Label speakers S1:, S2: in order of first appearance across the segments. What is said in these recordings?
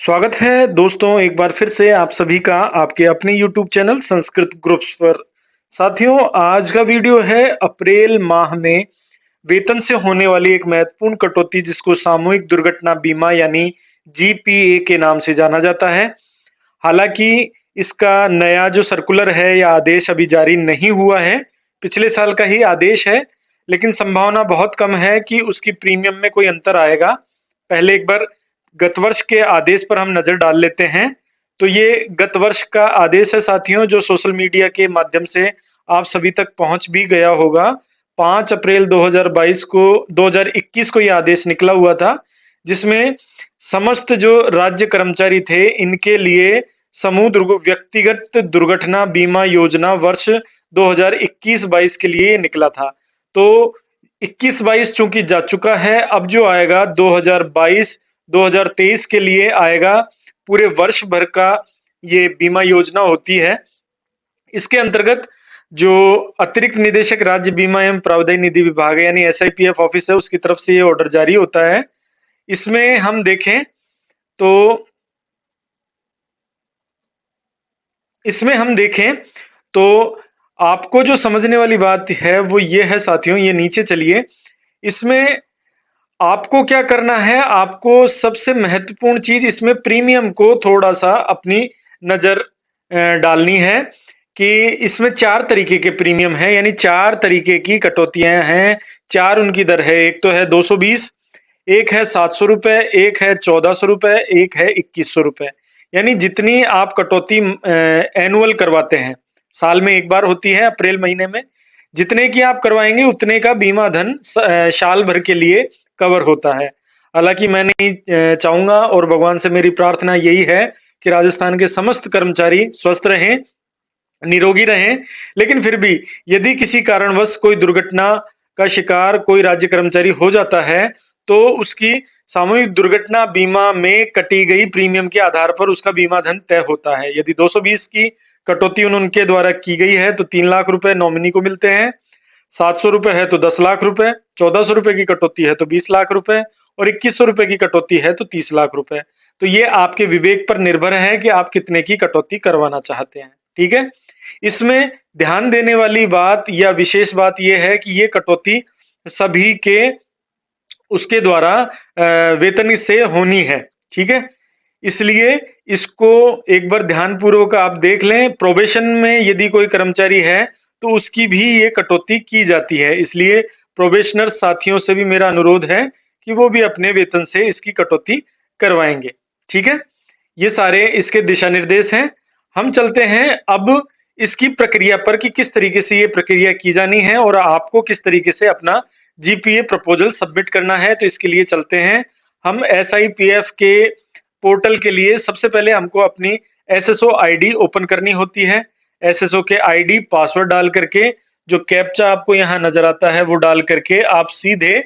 S1: स्वागत है दोस्तों एक बार फिर से आप सभी का आपके अपने YouTube चैनल संस्कृत ग्रुप्स पर। साथियों, आज का वीडियो है अप्रैल माह में वेतन से होने वाली एक महत्वपूर्ण कटौती जिसको सामूहिक दुर्घटना बीमा यानी जीपीए के नाम से जाना जाता है। हालांकि इसका नया जो सर्कुलर है या आदेश अभी जारी नहीं हुआ है, पिछले साल का ही आदेश है, लेकिन संभावना बहुत कम है कि उसकी प्रीमियम में कोई अंतर आएगा। पहले एक बार गत वर्ष के आदेश पर हम नजर डाल लेते हैं। तो ये गत वर्ष का आदेश है साथियों, जो सोशल मीडिया के माध्यम से आप सभी तक पहुंच भी गया होगा। 5 अप्रैल 2021 को ये आदेश निकला हुआ था, जिसमें समस्त जो राज्य कर्मचारी थे इनके लिए व्यक्तिगत दुर्घटना बीमा योजना वर्ष 2021-22 के लिए निकला था। तो 21-22 चूंकि जा चुका है, अब जो आएगा 2022-2023 के लिए आएगा। पूरे वर्ष भर का ये बीमा योजना होती है। इसके अंतर्गत जो अतिरिक्त निदेशक राज्य बीमा एवं प्रावधान निधि विभाग है यानी एसआईपीएफ ऑफिस है, उसकी तरफ से ये ऑर्डर जारी होता है। इसमें हम देखें तो आपको जो समझने वाली बात है वो ये है साथियों, ये नीचे चलिए। इसमें आपको क्या करना है, आपको सबसे महत्वपूर्ण चीज इसमें प्रीमियम को थोड़ा सा अपनी नजर डालनी है कि इसमें 4 तरीके के प्रीमियम है, यानी 4 तरीके की कटौतियां हैं। 4 उनकी दर है। एक तो है 220, एक है 700 रुपए, एक है 1400 रुपए, एक है 2100 रुपए। यानी जितनी आप कटौती एनुअल करवाते हैं, साल में एक बार होती है अप्रैल महीने में, जितने की आप करवाएंगे उतने का बीमा धन साल भर के लिए कवर होता है। हालांकि मैं नहीं चाहूंगा और भगवान से मेरी प्रार्थना यही है कि राजस्थान के समस्त कर्मचारी स्वस्थ रहें, निरोगी रहें। लेकिन फिर भी यदि किसी कारणवश कोई दुर्घटना का शिकार कोई राज्य कर्मचारी हो जाता है, तो उसकी सामूहिक दुर्घटना बीमा में कटी गई प्रीमियम के आधार पर उसका बीमा धन तय होता है। यदि 220 की कटौती उनके द्वारा की गई है तो 3 लाख रुपए नॉमिनी को मिलते हैं, 700 रुपए है तो 10 लाख रुपए, 1400 रुपए की कटौती है तो 20 लाख रुपए और 2100 रुपए की कटौती है तो 30 लाख रुपए। तो ये आपके विवेक पर निर्भर है कि आप कितने की कटौती करवाना चाहते हैं। ठीक है। इसमें ध्यान देने वाली बात या विशेष बात यह है कि ये कटौती सभी के उसके द्वारा वेतन से होनी है। ठीक है। इसलिए इसको एक बार ध्यानपूर्वक आप देख लें। प्रोबेशन में यदि कोई कर्मचारी है तो उसकी भी ये कटौती की जाती है। इसलिए प्रोबेशनर साथियों से भी मेरा अनुरोध है कि वो भी अपने वेतन से इसकी कटौती करवाएंगे। ठीक है। ये सारे इसके दिशा निर्देश हैं। हम चलते हैं अब इसकी प्रक्रिया पर कि किस तरीके से ये प्रक्रिया की जानी है और आपको किस तरीके से अपना जीपीए प्रपोजल सबमिट करना है। तो इसके लिए चलते हैं हम एसआईपीएफ के पोर्टल के लिए। सबसे पहले हमको अपनी एसएसओ आईडी ओपन करनी होती है। एसएसओ के आईडी पासवर्ड डाल करके, जो कैप्चा आपको यहाँ नजर आता है वो डाल करके आप सीधे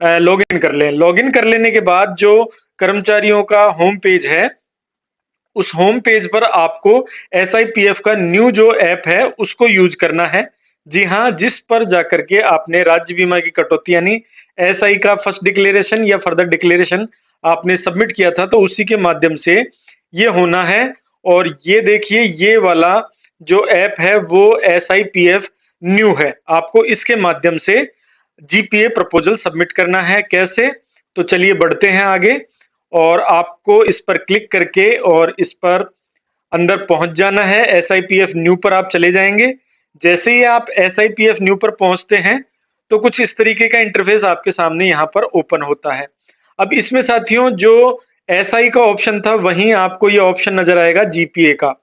S1: लॉगिन कर लें। लॉगिन कर लेने के बाद जो कर्मचारियों का होम पेज है, उस होम पेज पर आपको एसआईपीएफ का न्यू जो ऐप है उसको यूज करना है। जी हाँ, जिस पर जाकर के आपने राज्य बीमा की कटौती यानी एसआई का फर्स्ट डिक्लेरेशन या फर्दर डिक्लेरेशन आपने सबमिट किया था, तो उसी के माध्यम से ये होना है। और ये देखिए, ये वाला जो ऐप है वो एसआईपीएफ न्यू है। आपको इसके माध्यम से जीपीए प्रपोजल सबमिट करना है। कैसे? तो चलिए बढ़ते हैं आगे और आपको इस पर क्लिक करके और इस पर अंदर पहुंच जाना है। एसआईपीएफ न्यू पर आप चले जाएंगे। जैसे ही आप एसआईपीएफ न्यू पर पहुंचते हैं तो कुछ इस तरीके का इंटरफेस आपके सामने यहाँ पर ओपन होता है। अब इसमें साथियों जो एसआई का ऑप्शन था वहीं आपको ये ऑप्शन नजर आएगा जीपीए का।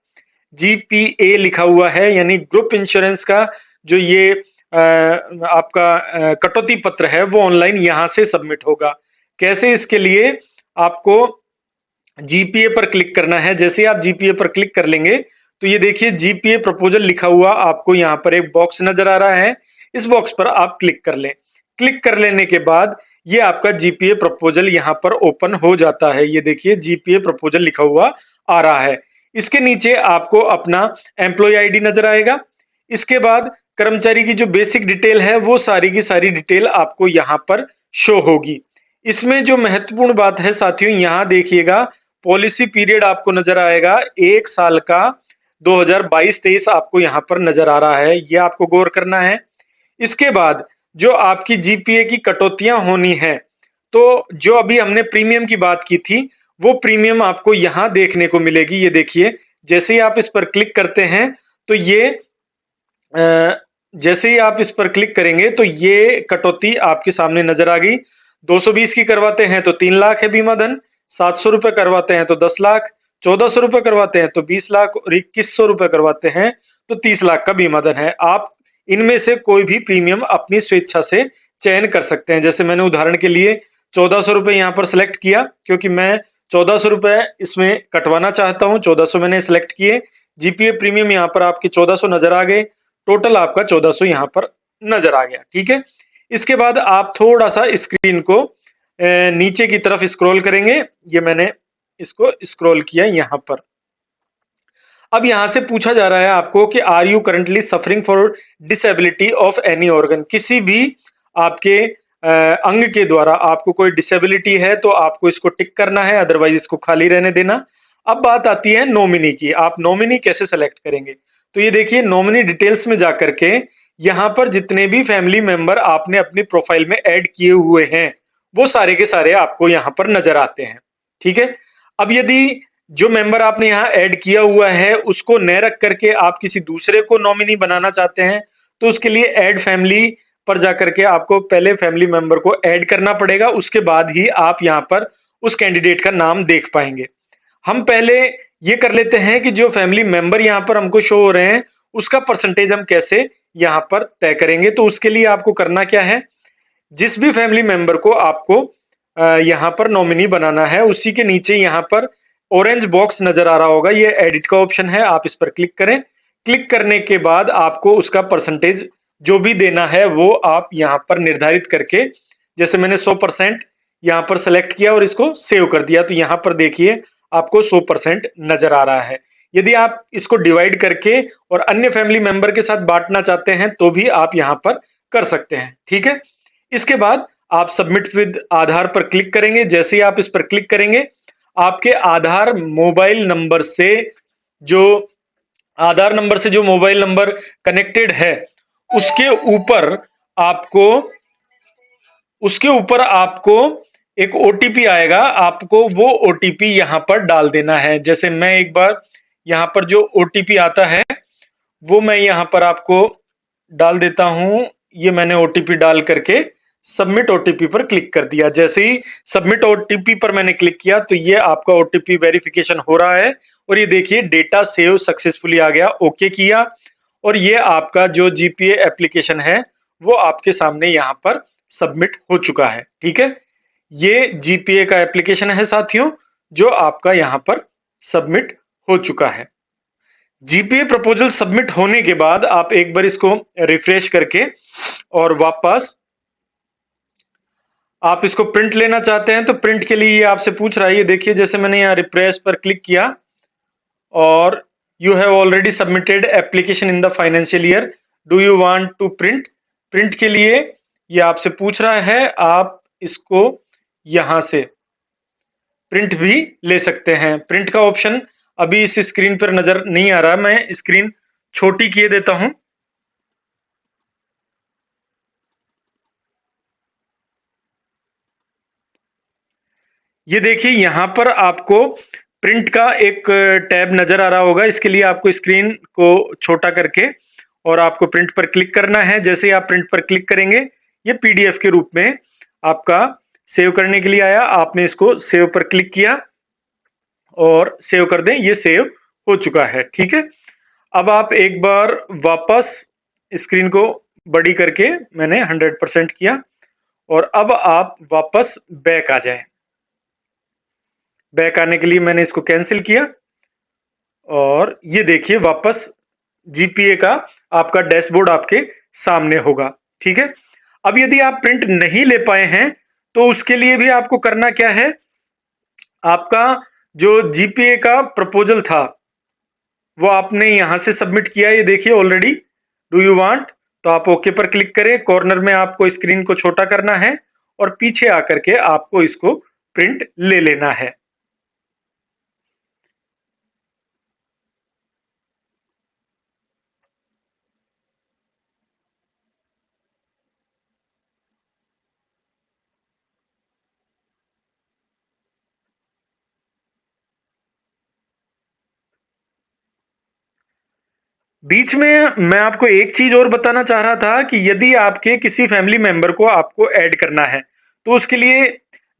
S1: जीपीए लिखा हुआ है, यानी ग्रुप इंश्योरेंस का जो ये आपका कटौती पत्र है वो ऑनलाइन यहाँ से सबमिट होगा। कैसे? इसके लिए आपको जीपीए पर क्लिक करना है। जैसे आप जीपीए पर क्लिक कर लेंगे तो ये देखिए जीपीए प्रपोजल लिखा हुआ आपको यहाँ पर एक बॉक्स नजर आ रहा है। इस बॉक्स पर आप क्लिक कर लें। क्लिक कर लेने के बाद ये आपका जीपीए प्रपोजल यहाँ पर ओपन हो जाता है। ये देखिए जीपीए प्रपोजल लिखा हुआ आ रहा है। इसके नीचे आपको अपना एम्प्लॉय आईडी नजर आएगा। इसके बाद कर्मचारी की जो बेसिक डिटेल है वो सारी की सारी डिटेल आपको यहाँ पर शो होगी। इसमें जो महत्वपूर्ण बात है साथियों, यहाँ देखिएगा पॉलिसी पीरियड आपको नजर आएगा 1 साल का 2022-23 आपको यहाँ पर नजर आ रहा है, ये आपको गौर करना है। इसके बाद जो आपकी जीपीए की कटौतियां होनी है, तो जो अभी हमने प्रीमियम की बात की थी, वो प्रीमियम आपको यहाँ देखने को मिलेगी। ये देखिए, जैसे ही आप इस पर क्लिक करते हैं तो ये जैसे ही आप इस पर क्लिक करेंगे तो ये कटौती आपके सामने नजर आ गई। 220 की करवाते हैं तो 3 लाख है बीमा धन, 700 रुपए करवाते हैं तो 10 लाख, 1400 रुपए करवाते हैं तो 20 लाख और 2100 रुपए करवाते हैं तो 30 लाख का बीमा धन है। आप इनमें से कोई भी प्रीमियम अपनी स्वेच्छा से चयन कर सकते हैं। जैसे मैंने उदाहरण के लिए 1400 रुपए यहाँ पर सिलेक्ट किया, क्योंकि मैं 1400 रुपए इसमें कटवाना चाहता हूँ। 1400 मैंने सिलेक्ट किए, जीपीए प्रीमियम यहाँ पर आपके 1400 नजर आ गए, टोटल आपका 1400 यहाँ पर नजर आ गया। ठीक है, इसके बाद आप थोड़ा सा स्क्रीन को नीचे की तरफ स्क्रॉल करेंगे। ये मैंने इसको स्क्रॉल किया यहाँ पर। अब यहाँ से पूछा जा रहा है आपको कि are you currently suffering for disability of any organ, किसी भी आपके अंग के द्वारा आपको कोई डिसेबिलिटी है तो आपको इसको टिक करना है, अदरवाइज इसको खाली रहने देना। अब बात आती है नॉमिनी की, आप नॉमिनी कैसे सेलेक्ट करेंगे? तो ये देखिए, नॉमिनी डिटेल्स में जाकर के यहाँ पर जितने भी फैमिली मेंबर आपने अपनी प्रोफाइल में ऐड किए हुए हैं, वो सारे के सारे आपको यहाँ पर नजर आते हैं। ठीक है, अब यदि जो मेंबर आपने यहाँ ऐड किया हुआ है उसको न रख करके आप किसी दूसरे को नॉमिनी बनाना चाहते हैं, तो उसके लिए ऐड फैमिली पर जाकर के आपको पहले फैमिली मेंबर को ऐड करना पड़ेगा, उसके बाद ही आप यहाँ पर उस कैंडिडेट का नाम देख पाएंगे। हम पहले ये कर लेते हैं कि जो फैमिली मेंबर यहाँ पर हमको शो हो रहे हैं उसका परसेंटेज हम कैसे यहाँ पर तय करेंगे। तो उसके लिए आपको करना क्या है, जिस भी फैमिली मेंबर को आपको यहाँ पर नॉमिनी बनाना है, उसी के नीचे यहाँ पर ऑरेंज बॉक्स नजर आ रहा होगा, ये एडिट का ऑप्शन है, आप इस पर क्लिक करें। क्लिक करने के बाद आपको उसका परसेंटेज जो भी देना है वो आप यहाँ पर निर्धारित करके, जैसे मैंने 100% यहाँ पर सेलेक्ट किया और इसको सेव कर दिया, तो यहाँ पर देखिए आपको 100% नजर आ रहा है। यदि आप इसको डिवाइड करके और अन्य फैमिली मेंबर के साथ बांटना चाहते हैं तो भी आप यहाँ पर कर सकते हैं। ठीक है, इसके बाद आप सबमिट विद आधार पर क्लिक करेंगे। जैसे ही आप इस पर क्लिक करेंगे, आपके आधार नंबर से जो मोबाइल नंबर कनेक्टेड है उसके ऊपर आपको एक ओटीपी आएगा, आपको वो ओटीपी यहाँ पर डाल देना है। जैसे मैं एक बार यहाँ पर जो ओटीपी आता है वो मैं यहाँ पर आपको डाल देता हूं। ये मैंने ओटीपी डाल करके सबमिट ओटीपी पर क्लिक कर दिया। जैसे ही सबमिट ओटीपी पर मैंने क्लिक किया तो ये आपका ओटीपी वेरिफिकेशन हो रहा है और ये देखिए डेटा सेव सक्सेसफुली आ गया, ओके किया और ये आपका जो जीपीए एप्लीकेशन है वो आपके सामने यहाँ पर सबमिट हो चुका है। ठीक है, ये जीपीए का एप्लीकेशन है साथियों, जो आपका यहाँ पर सबमिट हो चुका है। जीपीए प्रपोजल सबमिट होने के बाद आप एक बार इसको रिफ्रेश करके और वापस आप इसको प्रिंट लेना चाहते हैं तो प्रिंट के लिए ये आपसे पूछ रहा है। ये देखिए, जैसे मैंने यहाँ रिफ्रेश पर क्लिक किया और you have already submitted application in the financial year, do you want to print. Print के लिए ये आपसे पूछ रहा है, आप इसको यहां से प्रिंट भी ले सकते हैं। प्रिंट का ऑप्शन अभी इस स्क्रीन पर नजर नहीं आ रहा, मैं स्क्रीन छोटी किए देता हूं। ये देखिए, यहां पर आपको प्रिंट का एक टैब नजर आ रहा होगा, इसके लिए आपको स्क्रीन को छोटा करके और आपको प्रिंट पर क्लिक करना है। जैसे ही आप प्रिंट पर क्लिक करेंगे ये पीडीएफ के रूप में आपका सेव करने के लिए आया, आपने इसको सेव पर क्लिक किया और सेव कर दें, ये सेव हो चुका है। ठीक है, अब आप एक बार वापस स्क्रीन को बड़ी करके मैंने 100% किया और अब आप वापस बैक आ जाएं। बैक आने के लिए मैंने इसको कैंसिल किया और ये देखिए वापस जीपीए का आपका डैशबोर्ड आपके सामने होगा। ठीक है, अब यदि आप प्रिंट नहीं ले पाए हैं तो उसके लिए भी आपको करना क्या है, आपका जो जीपीए का प्रपोजल था वो आपने यहां से सबमिट किया, ये देखिए ऑलरेडी, डू यू वांट, तो आप ओके पर क्लिक करें। कॉर्नर में आपको स्क्रीन को छोटा करना है और पीछे आकर के आपको इसको प्रिंट ले लेना है। बीच में मैं आपको एक चीज और बताना चाह रहा था कि यदि आपके किसी फैमिली मेंबर को आपको ऐड करना है, तो उसके लिए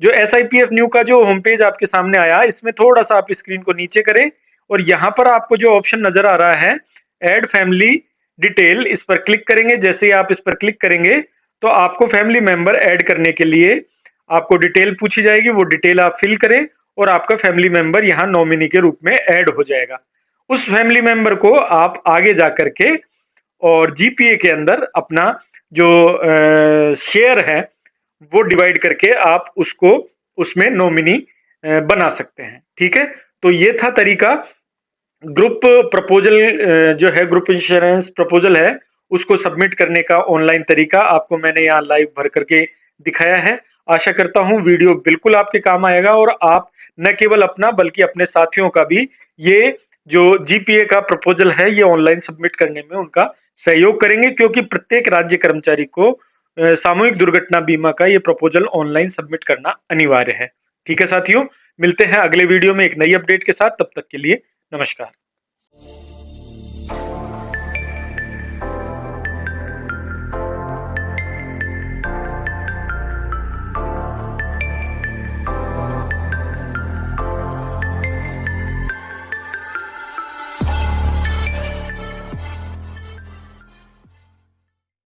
S1: जो SIPF न्यू का जो होम पेज आपके सामने आया, इसमें थोड़ा सा आप स्क्रीन को नीचे करें और यहाँ पर आपको जो ऑप्शन नजर आ रहा है ऐड फैमिली डिटेल, इस पर क्लिक करेंगे। जैसे ही आप इस पर क्लिक करेंगे तो आपको फैमिली मेंबर ऐड करने के लिए आपको डिटेल पूछी जाएगी, वो डिटेल आप फिल करें और आपका फैमिली मेंबर यहाँ नॉमिनी के रूप में ऐड हो जाएगा। उस फैमिली मेंबर को आप आगे जा करके और जीपीए के अंदर अपना जो शेयर है वो डिवाइड करके आप उसको उसमें नॉमिनी बना सकते हैं। ठीक है, तो ये था तरीका। ग्रुप प्रपोजल जो है, ग्रुप इंश्योरेंस प्रपोजल है, उसको सबमिट करने का ऑनलाइन तरीका आपको मैंने यहाँ लाइव भर करके दिखाया है। आशा करता हूँ वीडियो बिल्कुल आपके काम आएगा और आप न केवल अपना बल्कि अपने साथियों का भी ये जो जीपीए का प्रपोजल है ये ऑनलाइन सबमिट करने में उनका सहयोग करेंगे, क्योंकि प्रत्येक राज्य कर्मचारी को सामूहिक दुर्घटना बीमा का ये प्रपोजल ऑनलाइन सबमिट करना अनिवार्य है। ठीक है साथियों, मिलते हैं अगले वीडियो में एक नई अपडेट के साथ। तब तक के लिए नमस्कार।